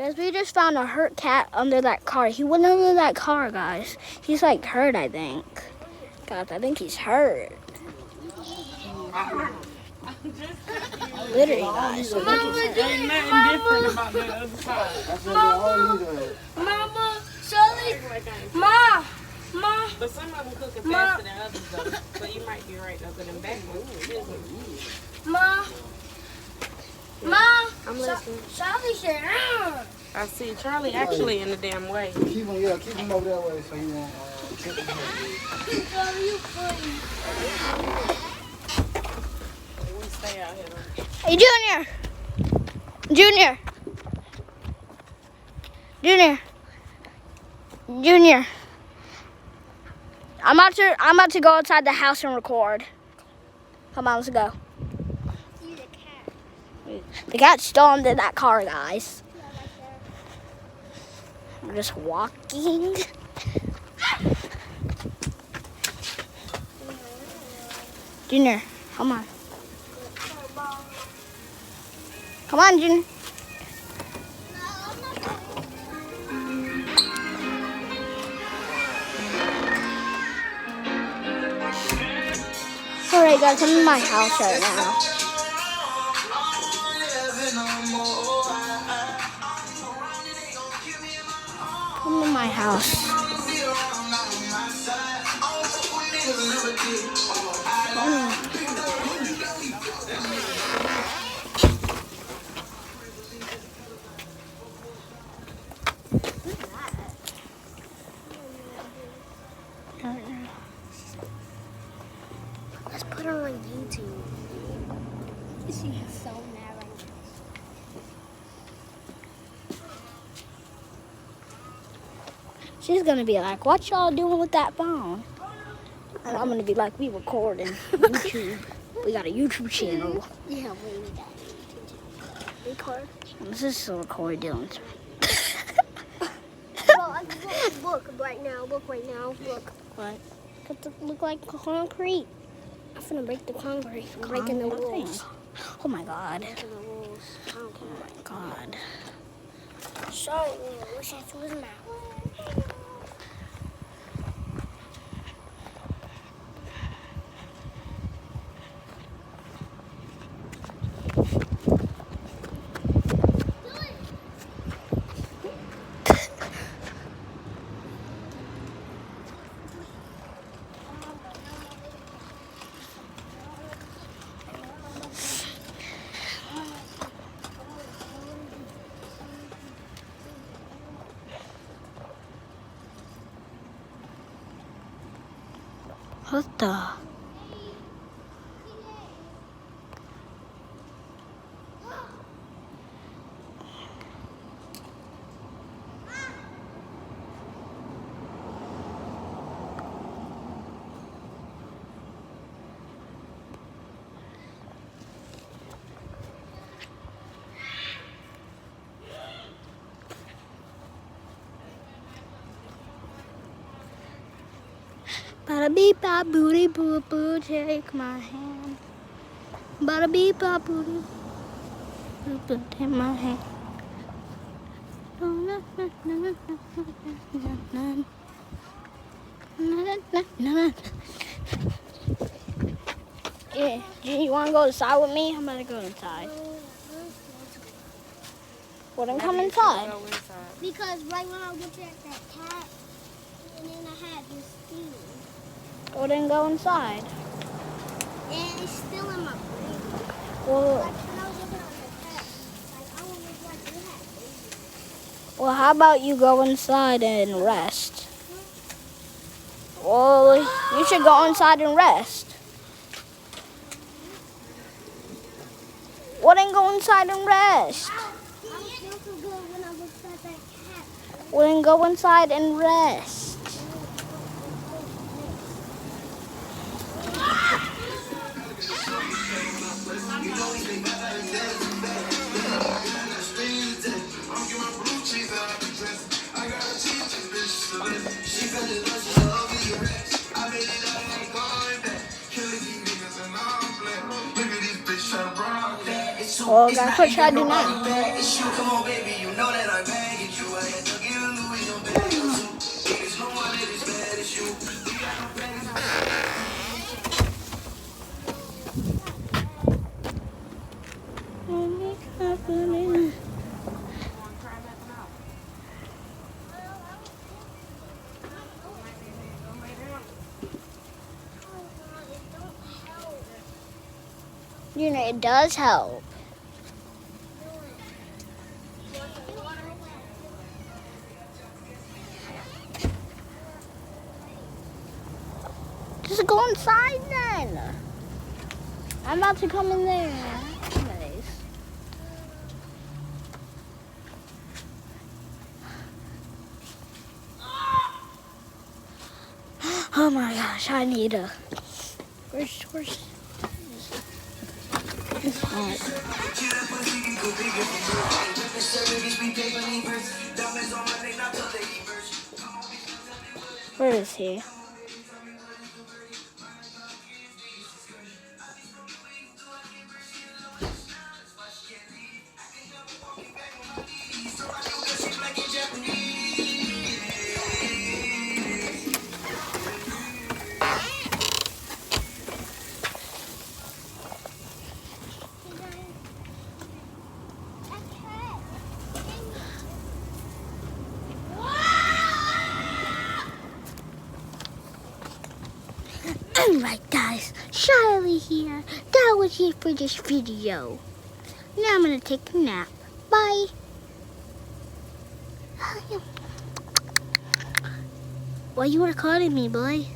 Guys, we just found a hurt cat under that car. He went under that car, guys. He's like hurt, I think. Guys, I think he's hurt. Literally, guys. I think he's hurt. Ain't nothing different about the other side. Mama, Sully, Ma. But some of them cooking faster than others, though. So you might be right, though, because them back ones. Ma. I'm listening. Sully said, I see Charlie actually in the damn way. Keep him over that way so he won't tip his head. Sully, you funny. We stay out here. Hey, Junior. I'm about to go outside the house and record. Come on, let's go. The cat's still under that car, guys. We're just walking. Junior, come on. Come on, Junior. Alright guys, I'm in my house right now. I'm in my house. Let's put her on YouTube. She's so mad right now. She's gonna be like, what y'all doing with that phone? And I'm gonna be like, we recording YouTube. We got a YouTube channel. Yeah, we got a YouTube channel. Record. This is so recording. Look right now. Look right now. Look. What? It look like concrete. I'm finna break the concrete. I'm breaking the rules. Oh my god. Breaking the rules. I don't care. Oh my god. Sorry, wish I threw his mouth. What the? Bada beep bop booty boo boo, take my hand. Bada beep bop booty boo boo, take my hand. Yeah, you wanna go inside with me? I'm gonna go inside. Well, then come inside. Because right when I looked at that cat, and then I had this thing. Well, then go inside. And it's still in my brain. Well, Like when I was looking at the cat, like I want to look like that. well, how about you go inside and rest? Well, you should go inside and rest. Well, then go inside and rest. I was feeling so good when I looked at that cat. Well, then go inside and rest. Well, guys, what should I do now? Come on, baby, you know that I'm bad. You know, it does help. Just go inside then. I'm about to come in there. Anyways. Oh my gosh, I need a. Where's it's hot. Where is he? Alright guys, Charlie here. That was it for this video. Now I'm gonna take a nap. Bye. Why you recording me, boy?